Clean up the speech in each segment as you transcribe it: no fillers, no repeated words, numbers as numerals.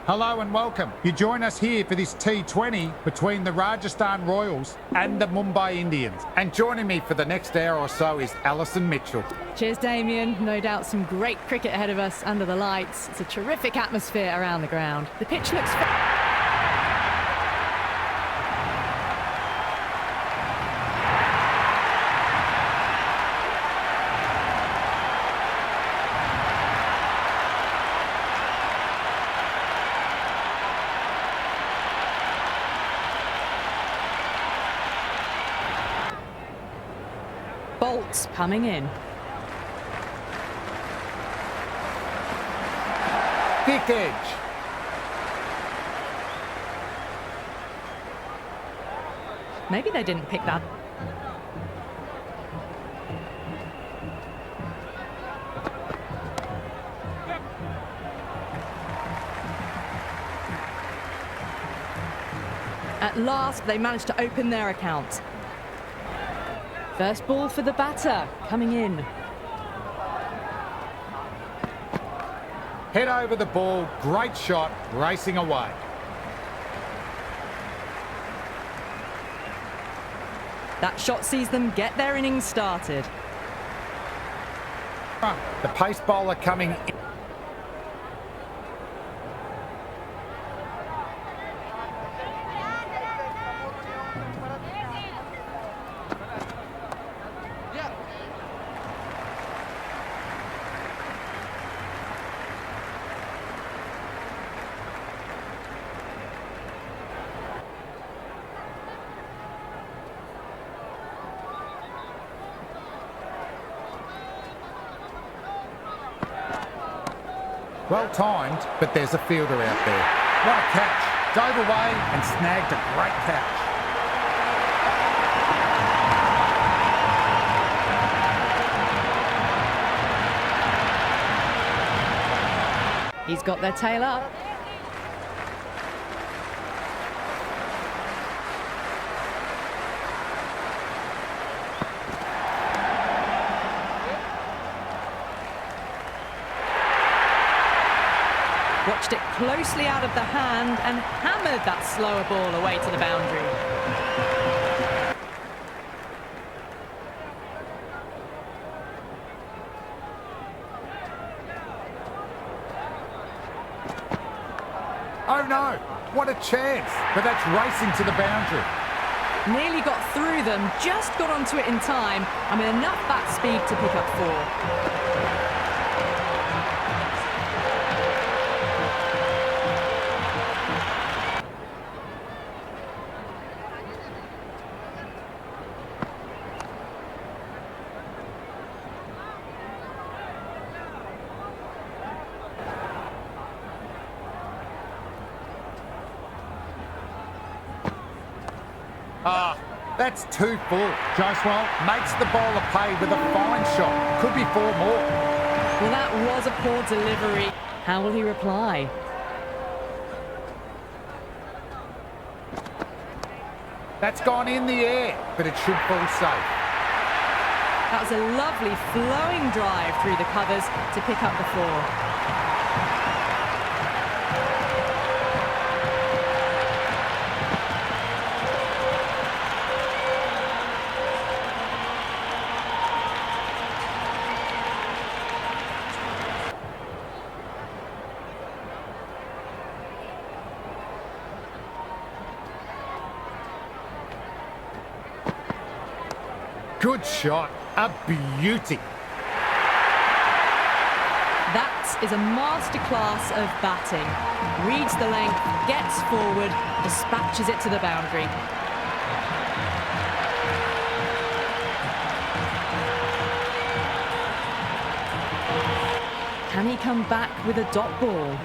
Hello and welcome. You join us here for this T20 between the Rajasthan Royals and the Mumbai Indians. And joining me for the next hour or so is Alison Mitchell. Cheers, Damien. No doubt some great cricket ahead of us under the lights. It's a terrific atmosphere around the ground. The pitch looks... Bolts coming in. Thick edge. Maybe they didn't pick that. At last, they managed to open their account. First ball for the batter, coming in. Head over the ball, great shot, racing away. That shot sees them get their innings started. The pace bowler coming in. Well timed, but there's a fielder out there. What a catch. Dove away and snagged a great catch. He's got their tail up. Watched it closely out of the hand and hammered that slower ball away to the boundary. Oh no, what a chance, but that's racing to the boundary. Nearly got through them, just got onto it in time, and with enough bat speed to pick up 4. That's 2 full. Joswell makes the bowler pay with a fine shot. Could be 4 more. Well, that was a poor delivery. How will he reply? That's gone in the air, but it should fall safe. That was a lovely flowing drive through the covers to pick up the 4. Good shot, a beauty. That is a masterclass of batting. Reads the length, gets forward, dispatches it to the boundary. Can he come back with a dot ball?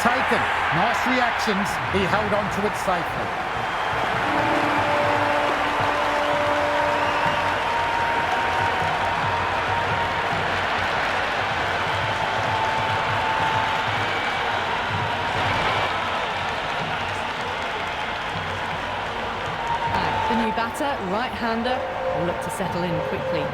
Taken. Nice reactions. He held on to it safely. The new batter, right-hander, will look to settle in quickly.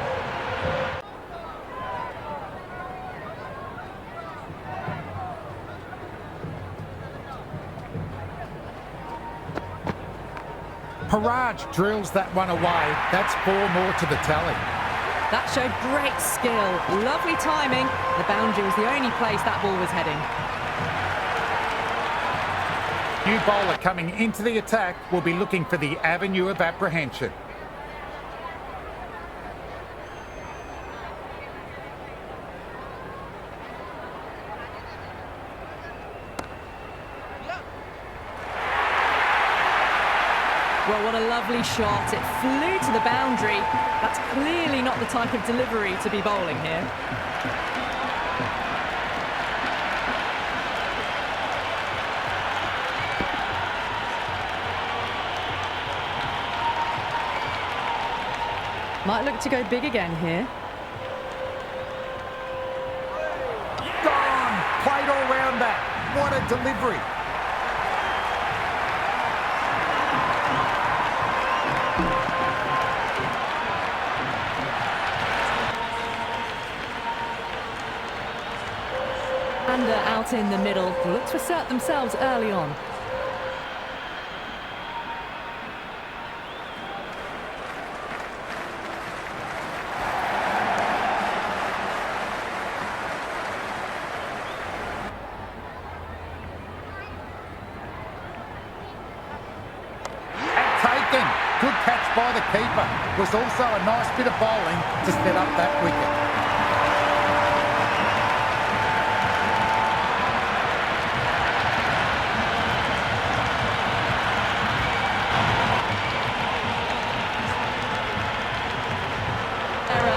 Paraj drills that one away. That's 4 more to the tally. That showed great skill, lovely timing. The boundary was the only place that ball was heading. New bowler coming into the attack will be looking for the avenue of apprehension. Well, what a lovely shot. It flew to the boundary. That's clearly not the type of delivery to be bowling here. Might look to go big again here. Gone! Played all round that. What a delivery. And out in the middle, look to assert themselves early on. Taken. Good catch by the keeper. Was also a nice bit of bowling to set up that wicket.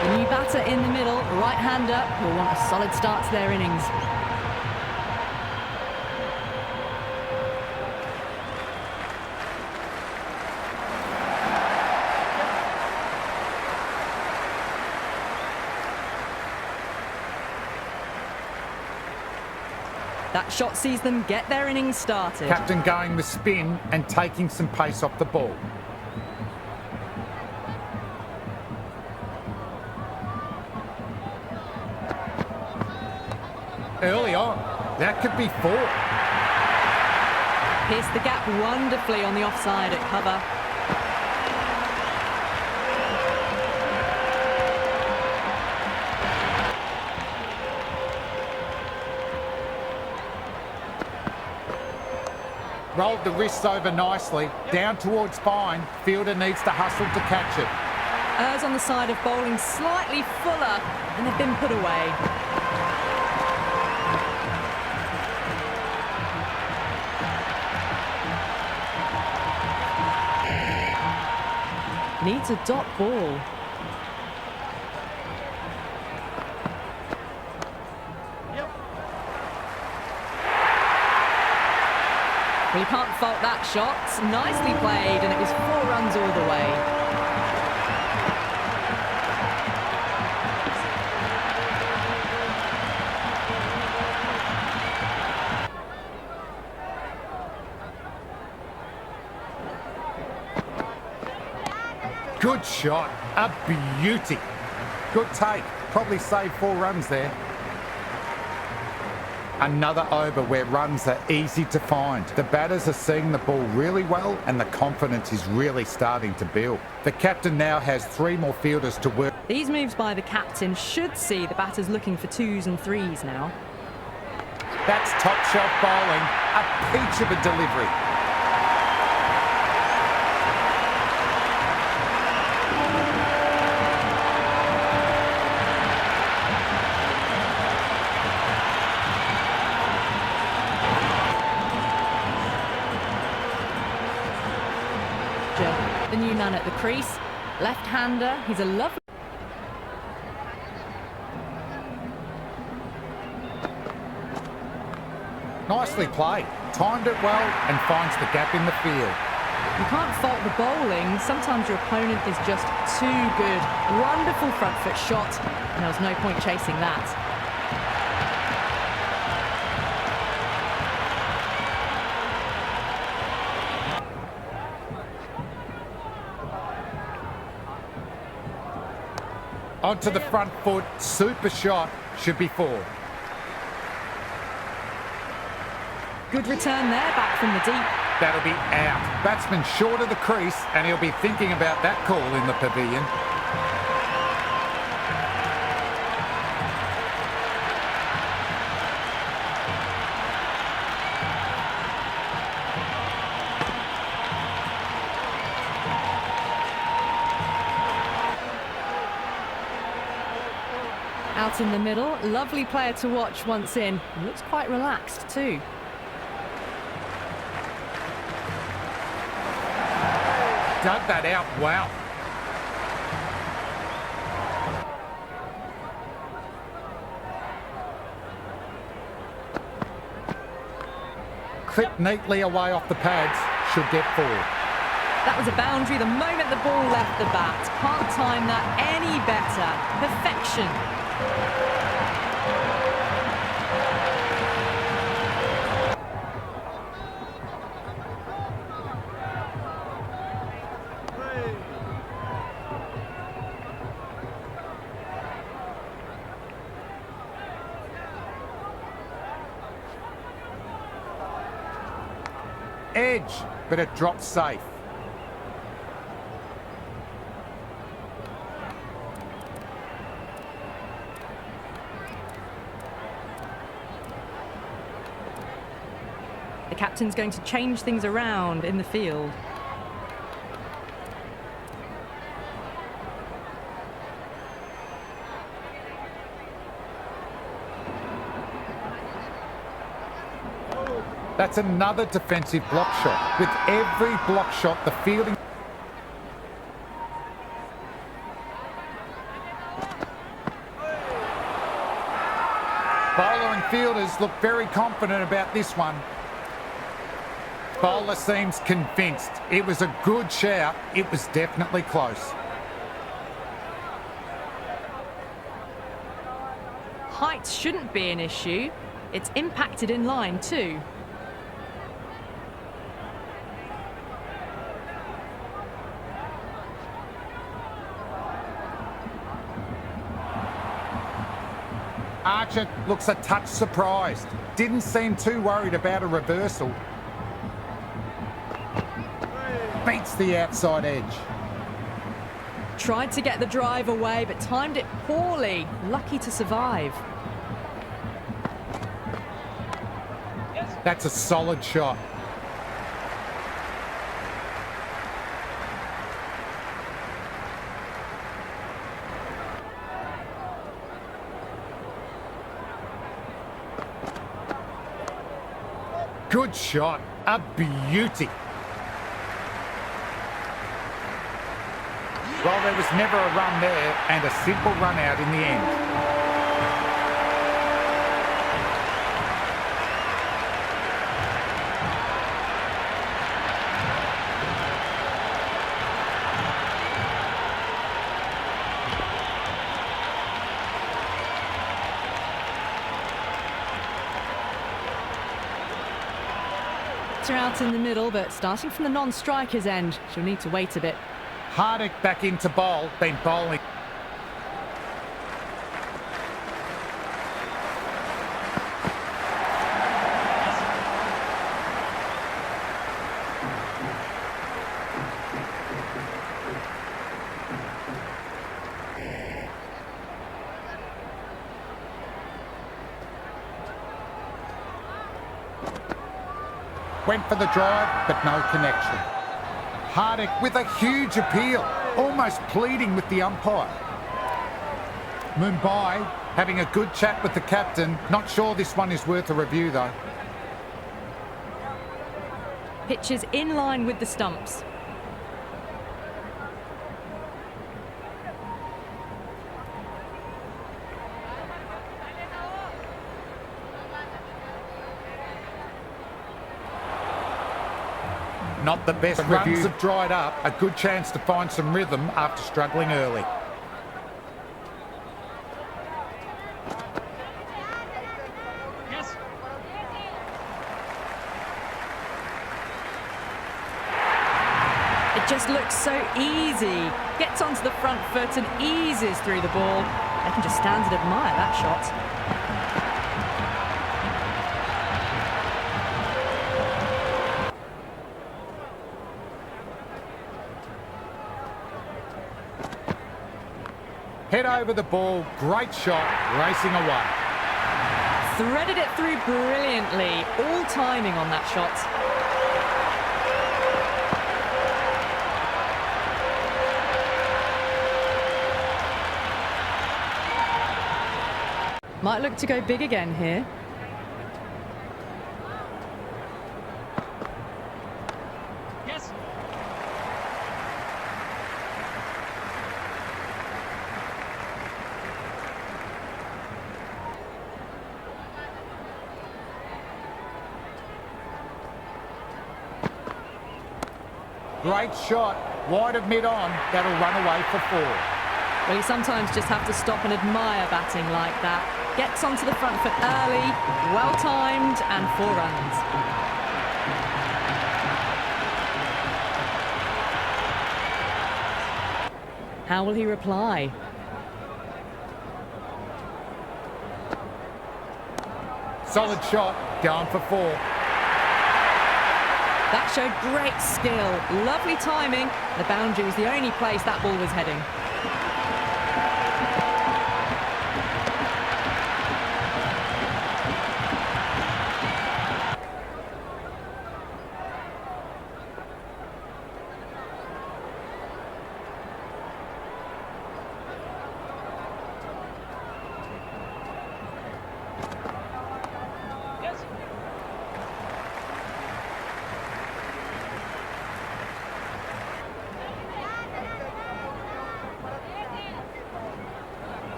The new batter in the middle, right-hander, will want a solid start to their innings. That shot sees them get their innings started. Captain going with spin and taking some pace off the ball. Early on, that could be 4. Pierced the gap wonderfully on the offside at cover. Rolled the wrists over nicely, down towards spine. Fielder needs to hustle to catch it. Errs on the side of bowling slightly fuller, and they've been put away. Needs a dot ball. Well, you can't fault that shot. Nicely played, and it was 4 runs all the way. Good shot. A beauty. Good take. Probably saved 4 runs there. Another over where runs are easy to find. The batters are seeing the ball really well and the confidence is really starting to build. The captain now has 3 more fielders to work. These moves by the captain should see the batters looking for 2s and 3s now. That's top shelf bowling. A peach of a delivery. The new man at the crease, left-hander, he's a lovely... Nicely played. Timed it well and finds the gap in the field. You can't fault the bowling, sometimes your opponent is just too good. Wonderful front foot shot, and there was no point chasing that. Onto the front foot, super shot, should be 4. Good return there, back from the deep. That'll be out. Batsman short of the crease, and he'll be thinking about that call in the pavilion. Out in the middle, lovely player to watch once in. He looks quite relaxed too. Dug that out well. Clipped neatly away off the pads, should get 4. That was a boundary the moment the ball left the bat. Can't time that any better. Perfection. Edge, but it dropped safe. The captain's going to change things around in the field. That's another defensive block shot. With every block shot, the fielding... Bowler and fielders look very confident about this one. Bowler seems convinced. It was a good shout. It was definitely close. Height shouldn't be an issue. It's impacted in line too. Archer looks a touch surprised. Didn't seem too worried about a reversal. Beats the outside edge. Tried to get the drive away, but timed it poorly. Lucky to survive. That's a solid shot. Good shot. A beauty. Well, there was never a run there, and a simple run out in the end. Out in the middle, but starting from the non-striker's end, she'll need to wait a bit. Hardick back into bowl, been bowling. Went for the drive, but no connection. Hardick with a huge appeal, almost pleading with the umpire. Mumbai having a good chat with the captain. Not sure this one is worth a review though. Pitch is in line with the stumps. Not the best review. Runs have dried up. A good chance to find some rhythm after struggling early. Yes. It just just looks so easy. Gets onto the front foot and eases through the ball. I can just stand and admire that shot. Head over the ball, great shot, racing away. Threaded it through brilliantly, all timing on that shot. Might look to go big again here. Yes. Great shot, wide of mid-on, that'll run away for 4. Well, you sometimes just have to stop and admire batting like that. Gets onto the front foot early, well-timed, and 4 runs. How will he reply? Solid shot, going for 4. That showed great skill, lovely timing. The boundary was the only place that ball was heading.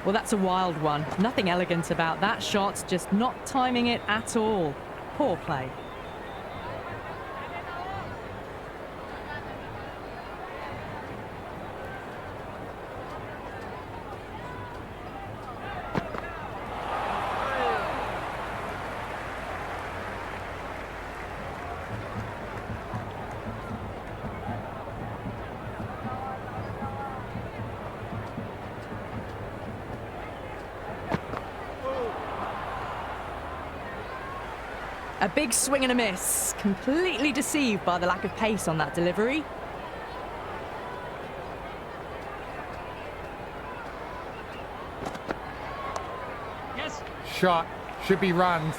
Well, that's a wild one. Nothing elegant about that shot, just not timing it at all. Poor play. A big swing and a miss. Completely deceived by the lack of pace on that delivery. Yes. Shot, should be runs.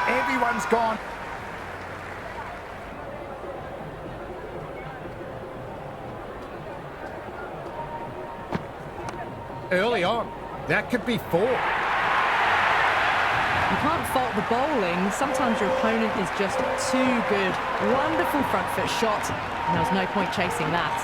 Everyone's gone. Early on, that could be 4. You can't fault the bowling. Sometimes your opponent is just too good. Wonderful front foot shot, and there was no point chasing that.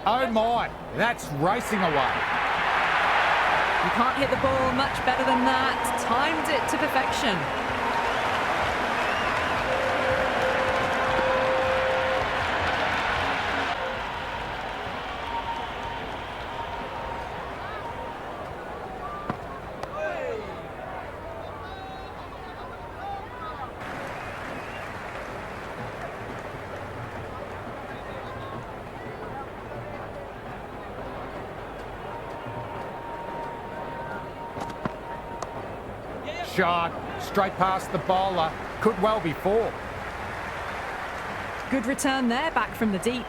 Oh my, that's racing away. You can't hit the ball much better than that. Timed it to perfection. Shot, straight past the bowler, could well be 4. Good return there, back from the deep.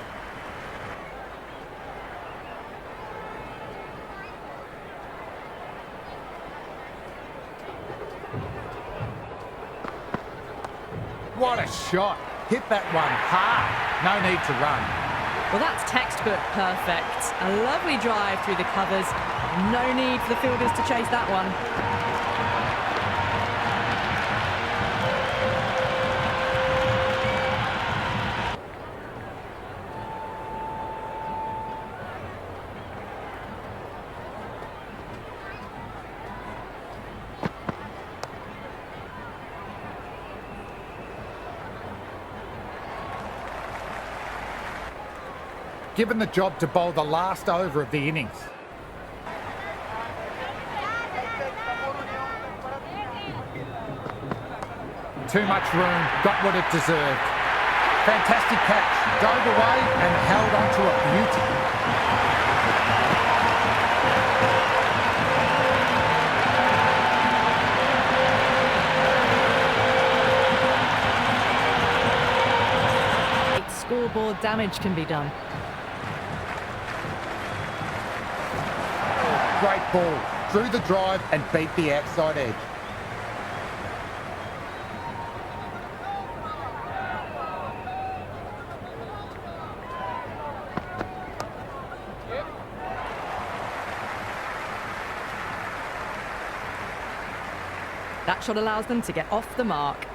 What a shot, hit that one hard, no need to run. Well, that's textbook perfect. A lovely drive through the covers. No need for the fielders to chase that one. given the job to bowl the last over of the innings. Too much room, got what it deserved. Fantastic catch, dove away and held onto a beauty. Scoreboard damage can be done. Great ball, drew the drive and beat the outside edge. That shot allows them to get off the mark.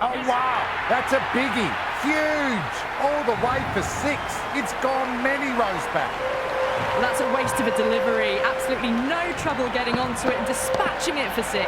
Oh wow, that's a biggie, huge, all the way for 6. It's gone many rows back. Well, that's a waste of a delivery, absolutely no trouble getting onto it and dispatching it for 6.